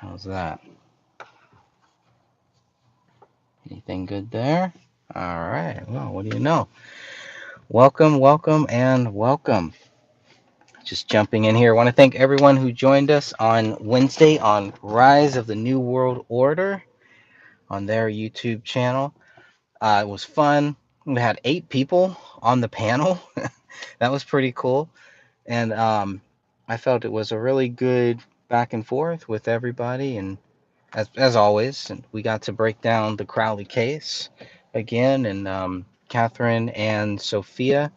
How's that? Anything good there? All right. Well, what do you know? Welcome, welcome, and welcome. Just jumping in here. I want to thank everyone who joined us on Wednesday on Rise of the New World Order on their YouTube channel. It was fun. We had 8 people on the panel. That was pretty cool. And I felt it was a really good back and forth with everybody. And as always, and we got to break down the Crowley case again. And Catherine and Sophia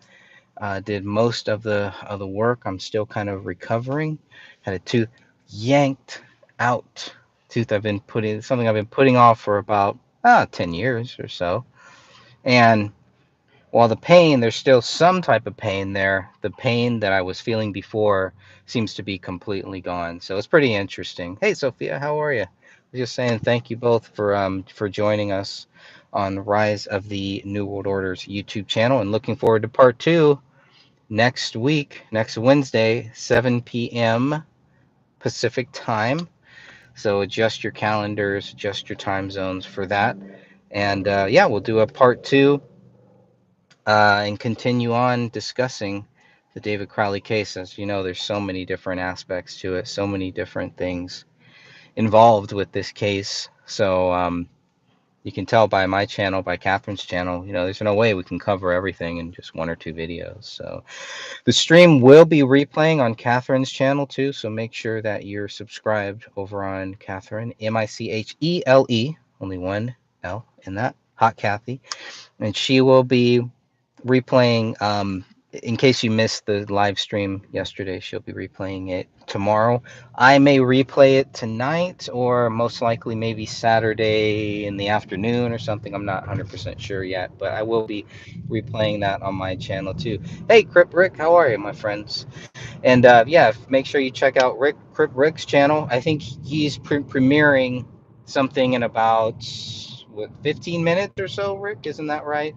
did most of the work. I'm still kind of recovering. Had a tooth yanked out. Tooth I've been putting off for about 10 years or so. And while the pain, there's still some type of pain there. The pain that I was feeling before seems to be completely gone. So it's pretty interesting. Hey, Sophia, how are you? Just saying thank you both for joining us on Rise of the New World Order's YouTube channel, and looking forward to part two next week, next Wednesday, 7 p.m. Pacific time. So adjust your calendars, adjust your time zones for that. And yeah, we'll do a part two and continue on discussing the David Crowley case. As you know, there's so many different aspects to it, so many different things involved with this case. So you can tell by my channel, by Catherine's channel, there's no way we can cover everything in just 1 or 2 videos. So the stream will be replaying on Catherine's channel too. So make sure that you're subscribed over on Catherine, Michele, only one L in that, Hot Kathy. And she will be replaying, in case you missed the live stream yesterday, she'll be replaying it tomorrow. I may replay it tonight, or most likely maybe Saturday in the afternoon or something. I'm not 100% sure yet, but I will be replaying that on my channel too. Hey, Crip Rick, how are you, my friends? And yeah, make sure you check out Crip Rick's channel. I think he's premiering something in about 15 minutes or so. Rick, isn't that right?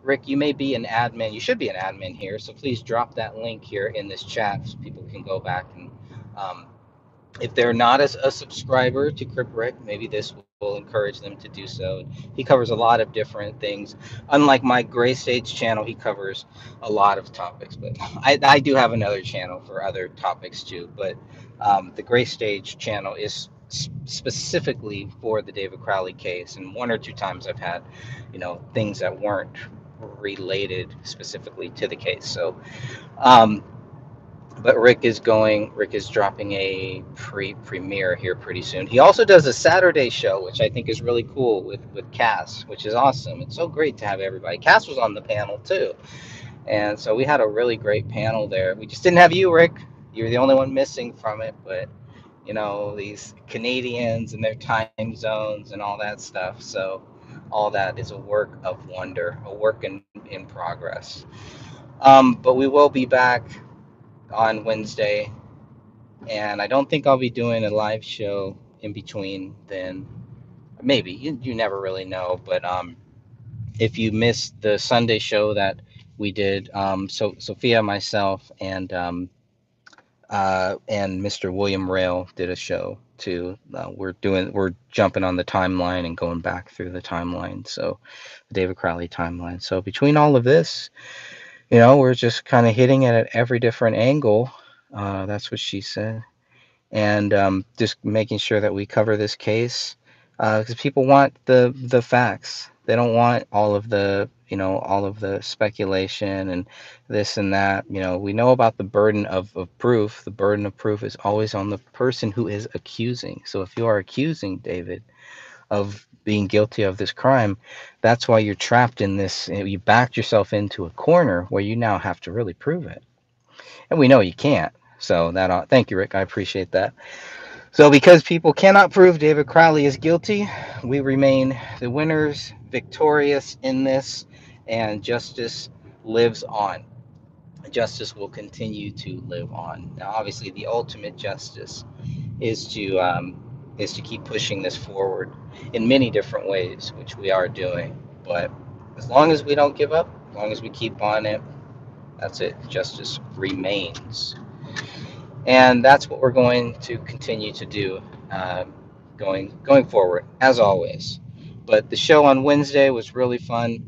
Rick, you may be an admin. You should be an admin here, so please drop that link here in this chat so people can go back and, um, if they're not a subscriber to Crip Rick, maybe this will encourage them to do so. He covers a lot of different things. Unlike my Gray Stage channel, he covers a lot of topics. But I do have another channel for other topics too. But the Gray Stage channel is specifically for the David Crowley case. And 1 or 2 times I've had, things that weren't related specifically to the case. So, um, but Rick is dropping a premiere here pretty soon. He also does a Saturday show, which I think is really cool with Cass, which is awesome. It's so great to have everybody. Cass was on the panel too. And so we had a really great panel there. We just didn't have you, Rick. You're the only one missing from it, but these Canadians and their time zones and all that stuff. So all that is a work of wonder, a work in progress. But we will be back on Wednesday, and I don't think I'll be doing a live show in between then. Maybe you never really know, but if you missed the Sunday show that we did, so Sophia, myself, and Mr. William Rail did a show too. We're jumping on the timeline and going back through the timeline, so the David Crowley timeline. So between all of this, we're just kind of hitting it at every different angle. That's what she said. And just making sure that we cover this case, because people want the facts. They don't want all of the speculation and this and that. We know about the burden of proof. The burden of proof is always on the person who is accusing. So if you are accusing David of being guilty of this crime, that's why you're trapped in this. You backed yourself into a corner where you now have to really prove it, and we know you can't. So thank you, Rick. I appreciate that. So, because people cannot prove David Crowley is guilty, we remain the winners, victorious in this, and justice lives on. Justice will continue to live on. Now, obviously, the ultimate justice is to keep pushing this forward in many different ways, which we are doing. But as long as we don't give up, as long as we keep on it, that's it. Justice remains. And that's what we're going to continue to do. going forward as always. But the show on Wednesday was really fun.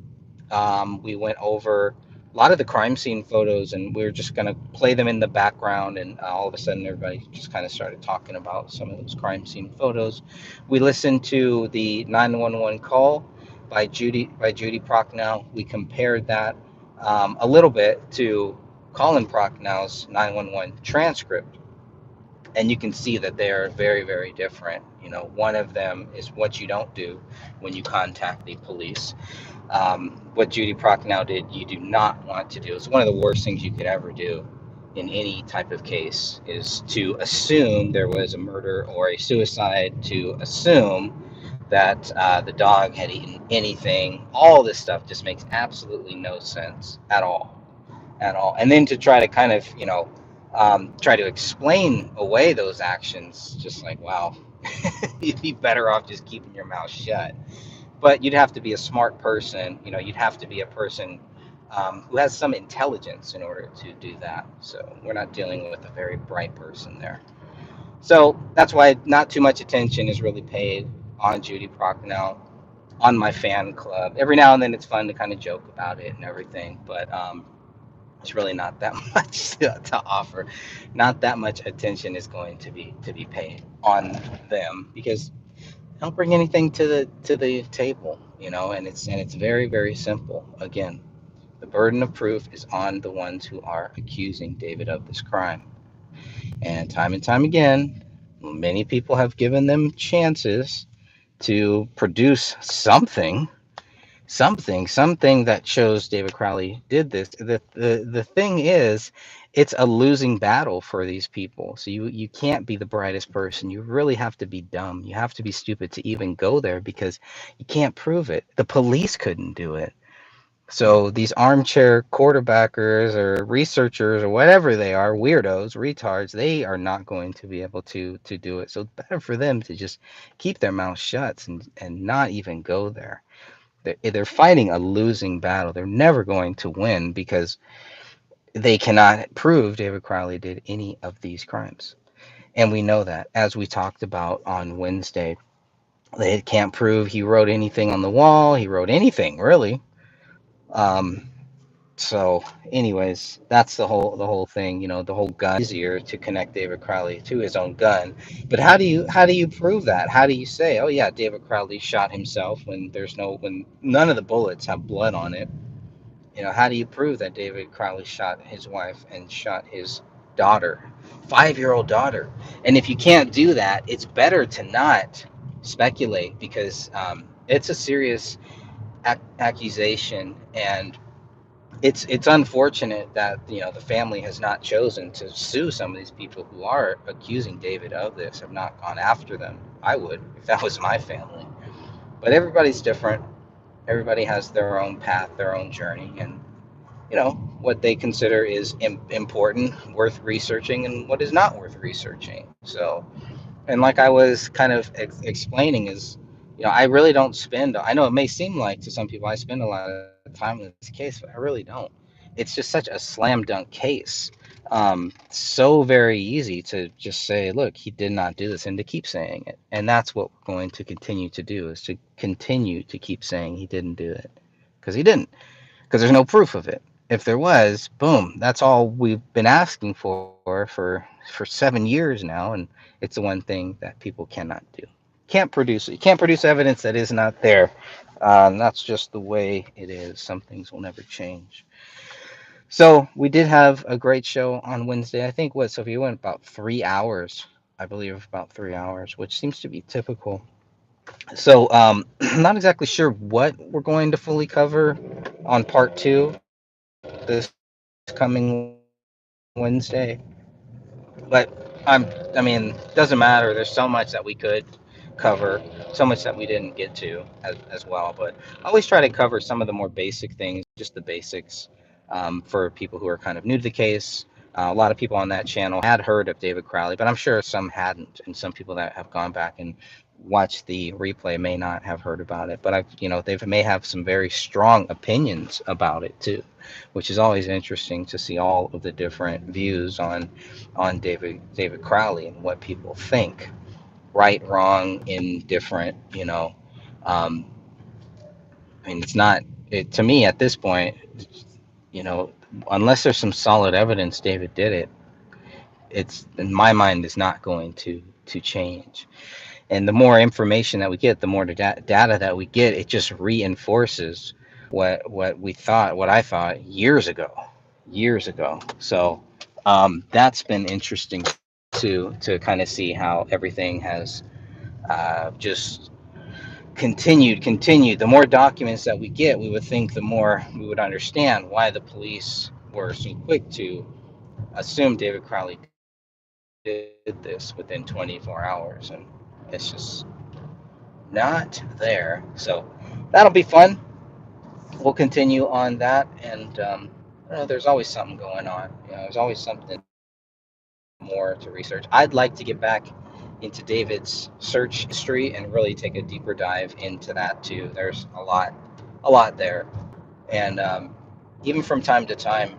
We went over a lot of the crime scene photos, and we were just going to play them in the background. And all of a sudden, everybody just kind of started talking about some of those crime scene photos. We listened to the 911 call by Judy Prochnow. We compared that a little bit to Colin Prochnow's 911 transcript, and you can see that they are very, very different. One of them is what you don't do when you contact the police. What Judy Prochnow did, you do not want to do. It's one of the worst things you could ever do in any type of case, is to assume there was a murder or a suicide, to assume that the dog had eaten anything. All this stuff just makes absolutely no sense at all, at all. And then to try to kind of, try to explain away those actions, just like, wow, you'd be better off just keeping your mouth shut. But you'd have to be a smart person. You'd have to be a person who has some intelligence in order to do that. So we're not dealing with a very bright person there. So that's why not too much attention is really paid on Judy Prochnow, on my fan club. Every now and then it's fun to kind of joke about it and everything, but it's really not that much to offer. Not that much attention is going to be paid on them, because they don't bring anything to the table, and it's very, very simple. Again, the burden of proof is on the ones who are accusing David of this crime, and time again, many people have given them chances to produce something that shows David Crowley did this. The thing is, it's a losing battle for these people. So you can't be the brightest person. You really have to be dumb. You have to be stupid to even go there, because you can't prove it. The police couldn't do it. So these armchair quarterbackers or researchers or whatever they are, weirdos, retards, they are not going to be able to do it. So it's better for them to just keep their mouth shut and not even go there. They're fighting a losing battle. They're never going to win, because they cannot prove David Crowley did any of these crimes. And we know that, as we talked about on Wednesday. They can't prove he wrote anything on the wall. He wrote anything, really. Um, so, anyways, that's the whole thing. The whole gun. Easier to connect David Crowley to his own gun. But how do you prove that? How do you say, oh yeah, David Crowley shot himself, when none of the bullets have blood on it? How do you prove that David Crowley shot his wife and shot his daughter, 5-year-old daughter? And if you can't do that, it's better to not speculate, because it's a serious accusation, and it's unfortunate that the family has not chosen to sue some of these people who are accusing David of this, have not gone after them. I would, if that was my family. But everybody's different. Everybody has their own path, their own journey, and what they consider is important, worth researching, and what is not worth researching. So, and like I was kind of explaining, is I really don't spend. I know it may seem like to some people I spend a lot of time in this case, but I really don't. It's just such a slam dunk case. So very easy to just say, look, he did not do this, and to keep saying it. And that's what we're going to continue to do, is to continue to keep saying he didn't do it, because he didn't, because there's no proof of it. If there was, boom, that's all we've been asking for 7 years now, and it's the one thing that people cannot do. Can't produce it. You can't produce evidence that is not there. That's just the way it is. Some things will never change. So we did have a great show on Wednesday. I think what Sophie went about 3 hours. I believe about 3 hours, which seems to be typical. So I'm not exactly sure what we're going to fully cover on part two this coming Wednesday. But I mean, doesn't matter. There's so much that we could cover, so much that we didn't get to as well. But I always try to cover some of the more basic things, just the basics, for people who are kind of new to the case. A lot of people on that channel had heard of David Crowley, but I'm sure some hadn't, and some people that have gone back and watched the replay may not have heard about it. But they may have some very strong opinions about it too, which is always interesting to see all of the different views on David Crowley and what people think. right, wrong, indifferent. Um, I mean, it's not. To me at this point, you know, unless there's some solid evidence David did it, it's in my mind is not going to change. And the more information that we get, the more data that we get, it just reinforces what I thought years ago. So that's been interesting to kind of see how everything has just continued. The more documents that we get, we would think the more we would understand why the police were so quick to assume David Crowley did this within 24 hours, and it's just not there. So that'll be fun. We'll continue on that, and there's always something going on. There's always something more to research. I'd like to get back into David's search history and really take a deeper dive into that too. There's a lot there, and even from time to time,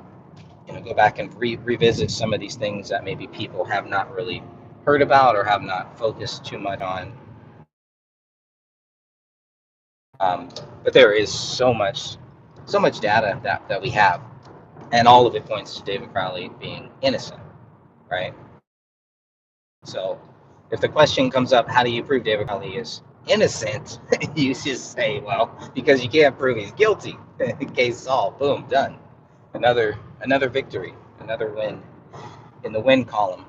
go back and revisit some of these things that maybe people have not really heard about or have not focused too much on. But there is so much data that we have, and all of it points to David Crowley being innocent, right? So if the question comes up, how do you prove David Crowley is innocent? You just say, well, because you can't prove he's guilty. Case solved. Boom, done. Another victory, another win in the win column.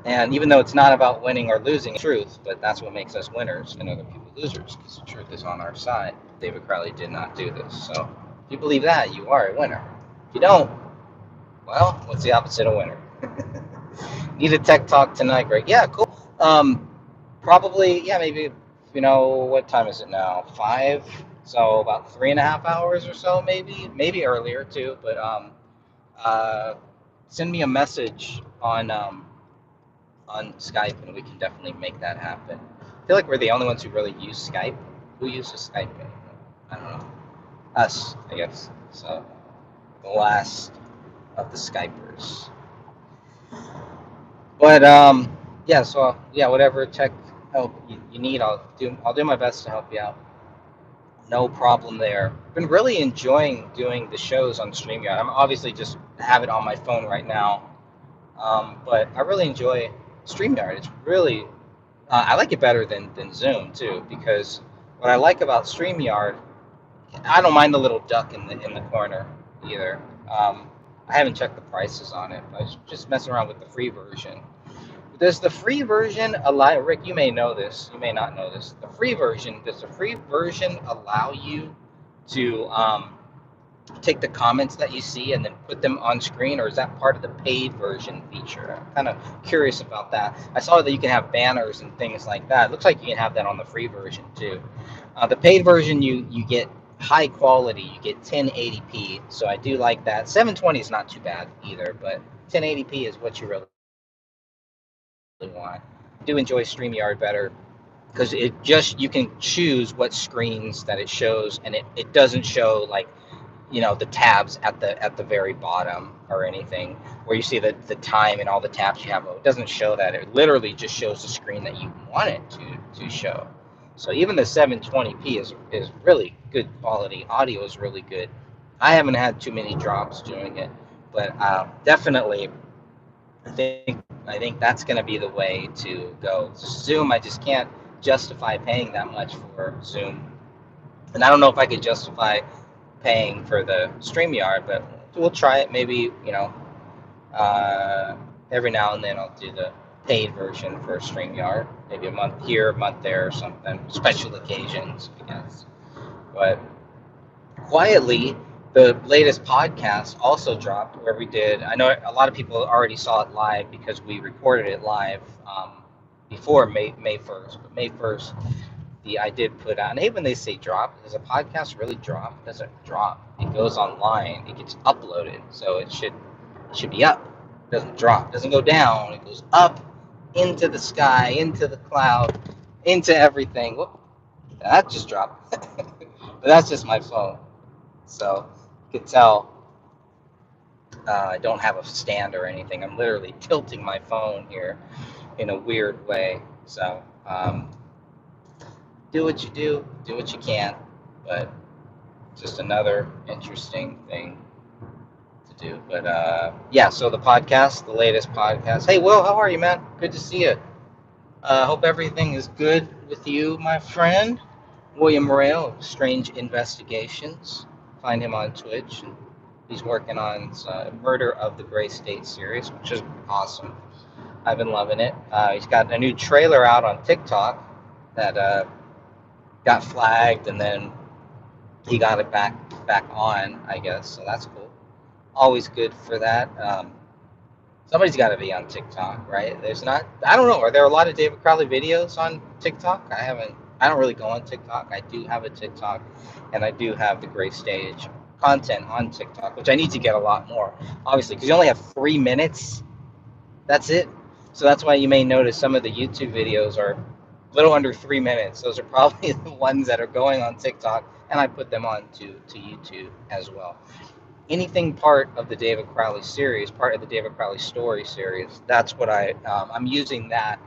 And even though it's not about winning or losing truth, but that's what makes us winners and other people losers, because the truth is on our side. David Crowley did not do this. So if you believe that, you are a winner. If you don't, well, what's the opposite of winner? Need a tech talk tonight, Greg? Yeah, cool. Probably, yeah, maybe, what time is it now? 5? So about 3.5 hours or so, maybe earlier too. But uh, send me a message on Skype, and we can definitely make that happen. I feel like we're the only ones who really use Skype. Who uses Skype anymore? I don't know. Us, I guess. So the last of the Skypers. But yeah. So yeah, whatever tech help you need, I'll do my best to help you out. No problem there. Been really enjoying doing the shows on StreamYard. I'm obviously just have it on my phone right now, but I really enjoy StreamYard. It's really I like it better than Zoom too, because what I like about StreamYard, I don't mind the little duck in the corner either. I haven't checked the prices on it. I was just messing around with the free version. Does the free version allow, Rick, you may know this, you may not know this. Does the free version allow you to take the comments that you see and then put them on screen, or is that part of the paid version feature? I'm kind of curious about that. I saw that you can have banners and things like that. It looks like you can have that on the free version too. The paid version, you get high quality, you get 1080p, so I do like that. 720 is not too bad either, but 1080p is what you really want. I do enjoy StreamYard better because you can choose what screens that it shows, and it doesn't show like the tabs at the very bottom or anything where you see the time and all the tabs you have. It doesn't show that. It literally just shows the screen that you want it to show. So even the 720p is really good quality. Audio is really good. I haven't had too many drops doing it, but definitely I think that's going to be the way to go. Zoom, I just can't justify paying that much for Zoom, and I don't know if I could justify paying for the StreamYard, but we'll try it. Maybe, every now and then I'll do the paid version for StreamYard. Maybe a month here, a month there, or something. Special occasions, I guess. But quietly, the latest podcast also dropped where we did. I know a lot of people already saw it live because we recorded it live before May 1st. But May 1st, I did put out, and hey, when they say drop, does a podcast really drop? It doesn't drop. It goes online. It gets uploaded, so it should be up. It doesn't drop. It doesn't go down. It goes up into the sky, into the cloud, into everything. Whoop, that just dropped. But that's just my phone. So you can tell I don't have a stand or anything. I'm literally tilting my phone here in a weird way. So do what you do what you can, but just another interesting thing to do. But yeah, so the podcast, the latest podcast. Hey, Will, how are you, man? Good to see you. Hope everything is good with you, my friend. William Morel of Strange Investigations. Find him on Twitch. And he's working on Murder of the Gray State series, which is awesome. I've been loving it. He's got a new trailer out on TikTok that got flagged, and then he got it back on, I guess. So that's cool. Always good for that. Somebody's got to be on TikTok, right? There's not. I don't know. Are there a lot of David Crowley videos on TikTok? I haven't. I don't really go on TikTok. I do have a TikTok, and I do have the Gray Stage content on TikTok, which I need to get a lot more, obviously, because you only have 3 minutes. That's it. So that's why you may notice some of the YouTube videos are a little under 3 minutes. Those are probably the ones that are going on TikTok, and I put them on to YouTube as well. Anything part of the David Crowley series, part of the David Crowley story series, that's what I'm using that,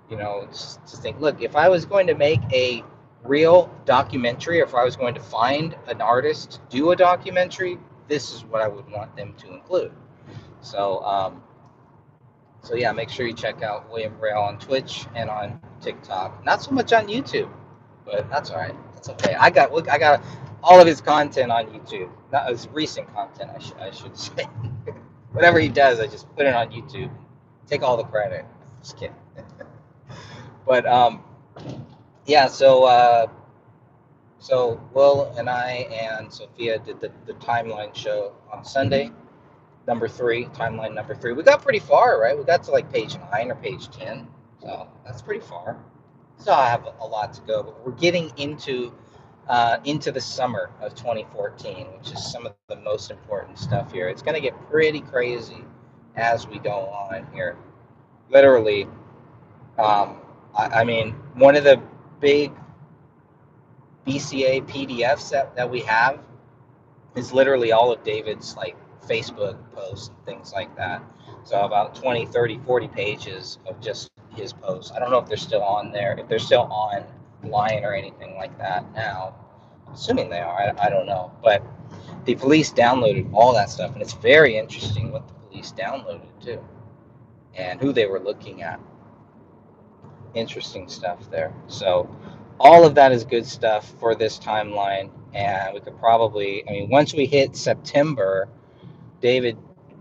to think, look, if I was going to make a real documentary, or if I was going to find an artist to do a documentary, this is what I would want them to include. So, so yeah, make sure you check out William Rail on Twitch and on TikTok. Not so much on YouTube, but that's all right. That's okay. I got all of his content on YouTube. Not his recent content, I should say. Whatever he does, I just put it on YouTube. Take all the credit. Just kidding. But yeah. So Will and I and Sophia did the timeline show on Sunday. Number three, timeline number three. We got pretty far, right? We got to like page 9 or page 10. So that's pretty far. So I have a lot to go, but we're getting into the summer of 2014, which is some of the most important stuff here. It's going to get pretty crazy as we go on here. Literally, I mean, one of the big BCA PDFs that we have is literally all of David's like Facebook posts and things like that. So about 20, 30, 40 pages of just his posts. I don't know if they're still on there, if they're still online or anything like that now. I'm assuming they are. I don't know. But the police downloaded all that stuff, and it's very interesting what the police downloaded too, and who they were looking at. Interesting stuff there. So all of that is good stuff for this timeline, and we could probably, I mean, once we hit September, David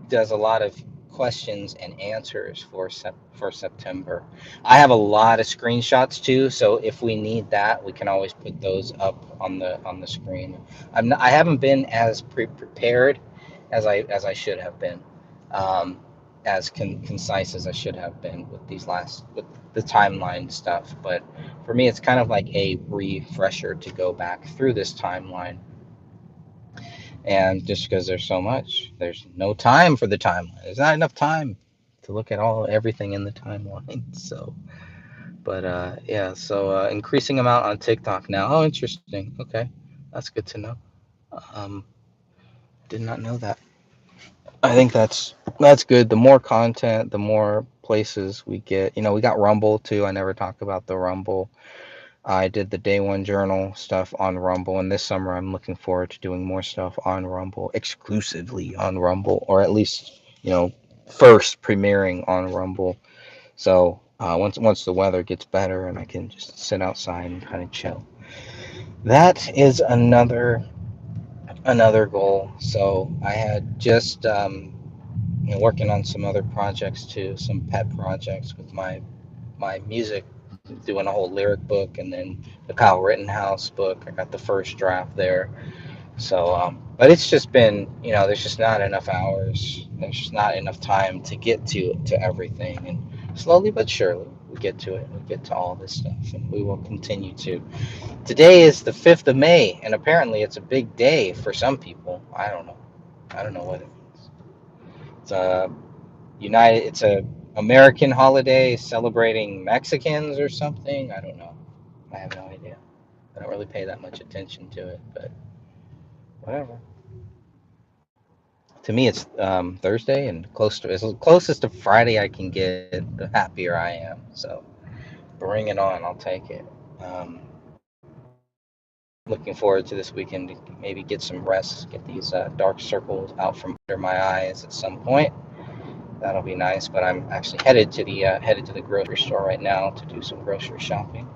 does a lot of questions and answers for September. I have a lot of screenshots too, so if we need that, we can always put those up on the screen. I haven't been as prepared as I should have been, um, as concise as I should have been with the timeline stuff. But for me, it's kind of like a refresher to go back through this timeline, and just because there's no time for the timeline. There's not enough time to look at everything in the timeline. So, but yeah, so increasing amount on TikTok now. Oh, interesting. Okay, that's good to know. Um, did not know that. I think that's good. The more content, the more places we get. We got Rumble too. I never talk about the Rumble. I did the Day One Journal stuff on Rumble, and this summer I'm looking forward to doing more stuff on Rumble, exclusively on Rumble, or at least, first premiering on Rumble. So once the weather gets better and I can just sit outside and kind of chill. That is another goal. So I had just working on some other projects too, some pet projects with my music, doing a whole lyric book, and then the Kyle Rittenhouse book. I got the first draft there. So, but it's just been, there's just not enough hours. There's just not enough time to get to everything. And slowly but surely, we get to it. We get to all this stuff, and we will continue to. Today is the 5th of May, and apparently it's a big day for some people. I don't know. I don't know what it means. It's It's a American holiday celebrating Mexicans or something. I don't know. I have no idea. I don't really pay that much attention to it, but whatever. To me, it's Thursday, and closest to Friday I can get, the happier I am. So Bring it on. I'll take it. Um, Looking forward to this weekend to maybe get some rest, get these dark circles out from under my eyes at some point. That'll be nice. But I'm actually headed to the grocery store right now to do some grocery shopping.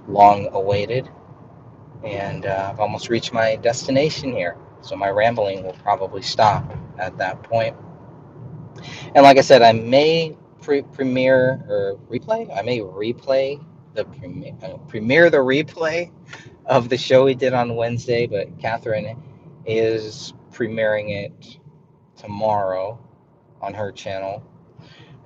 Long awaited, and I've almost reached my destination here. So my rambling will probably stop at that point. And like I said, I may premiere or replay. I may replay premiere the replay of the show we did on Wednesday, but Catherine is premiering it tomorrow on her channel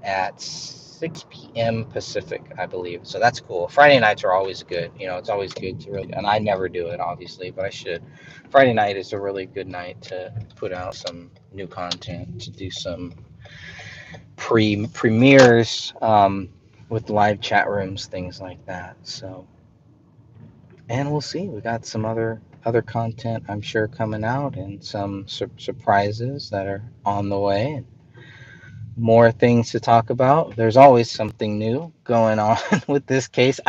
at 6 p.m. Pacific, I believe. So that's cool. Friday nights are always good. It's always good to really, and I never do it, obviously, but I should. Friday night is a really good night to put out some new content, to do some premieres with live chat rooms, things like that. So, and we'll see. We got some other content, I'm sure, coming out, and some surprises that are on the way, and more things to talk about. There's always something new going on with this case.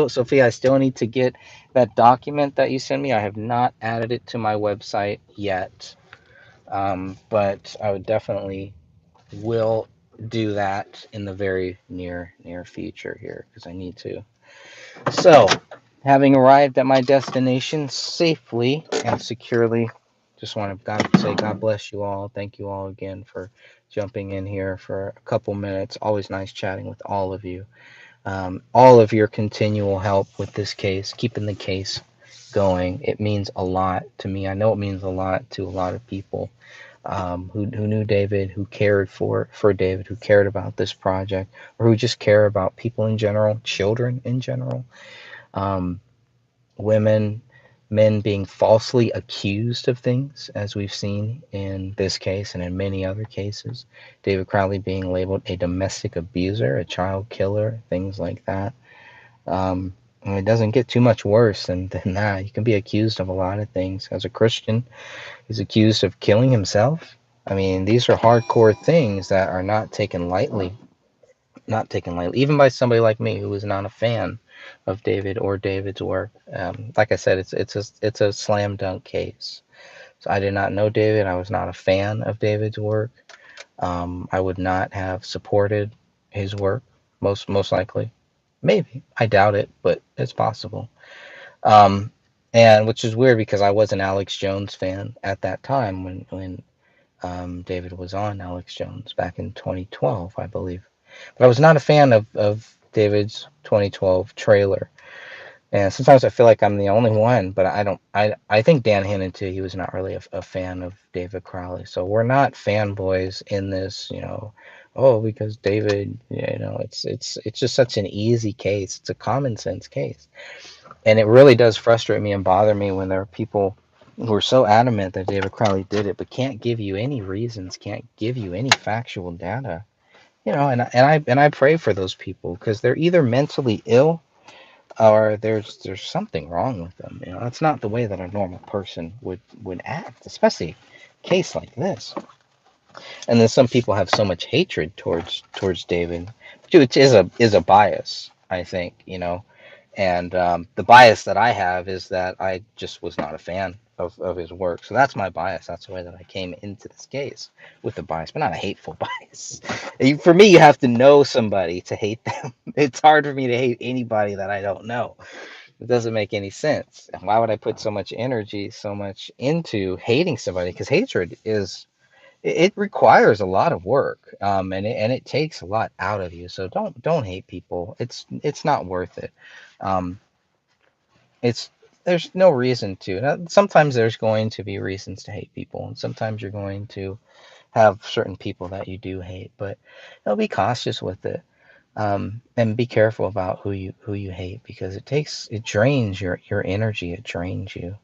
Sophia, I still need to get that document that you sent me. I have not added it to my website yet, but I would definitely will do that in the very near future here because I need to. So, having arrived at my destination safely and securely, just want to say God bless you all. Thank you all again for jumping in here for a couple minutes. Always nice chatting with all of you. All of your continual help with this case, keeping the case going. It means a lot to me. I know it means a lot to a lot of people who knew David, who cared for David, who cared about this project, or who just care about people in general, children in general. Um, Women, men being falsely accused of things, as we've seen in this case and in many other cases. David Crowley being labeled a domestic abuser, a child killer, things like that. And it doesn't get too much worse than that. You can be accused of a lot of things. As a Christian, he's accused of killing himself. I mean, these are hardcore things that are not taken lightly. Not taken lightly, even by somebody like me who is not a fan of David or David's work. Like I said, it's a slam dunk case. So I did not know David. I was not a fan of David's work. I would not have supported his work. Most likely, maybe I doubt it, but it's possible. Um, and which is weird because I was an Alex Jones fan at that time when David was on Alex Jones back in 2012, I believe. But I was not a fan of David's 2012 trailer. And sometimes I feel like I'm the only one, but I don't. I think Dan hinted too. He was not really a fan of David Crowley. So we're not fanboys in this, Oh, because David, it's just such an easy case. It's a common sense case, and it really does frustrate me and bother me when there are people who are so adamant that David Crowley did it, but can't give you any reasons, can't give you any factual data. And I pray for those people because they're either mentally ill or there's something wrong with them. That's not the way that a normal person would act, especially a case like this. And then some people have so much hatred towards David, which is a bias, I think. And the bias that I have is that I just was not a fan of his work. So that's my bias. That's the way that I came into this case, with a bias, but not a hateful bias. For me, you have to know somebody to hate them. It's hard for me to hate anybody that I don't know. It doesn't make any sense. Why would I put so much energy, so much into hating somebody? Because hatred it requires a lot of work, and it takes a lot out of you. So don't hate people. It's not worth it. Um, it's There's no reason to. Now, sometimes there's going to be reasons to hate people, and sometimes you're going to have certain people that you do hate, but be cautious with it, and be careful about who you hate, because it drains your energy, it drains you,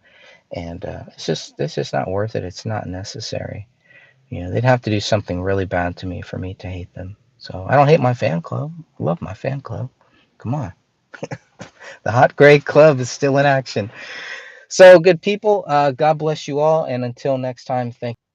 and it's just not worth it. It's not necessary. They'd have to do something really bad to me for me to hate them. So I don't hate my fan club. I love my fan club. Come on. The Hot Grade Club is still in action. So, good people, God bless you all. And until next time, thank you.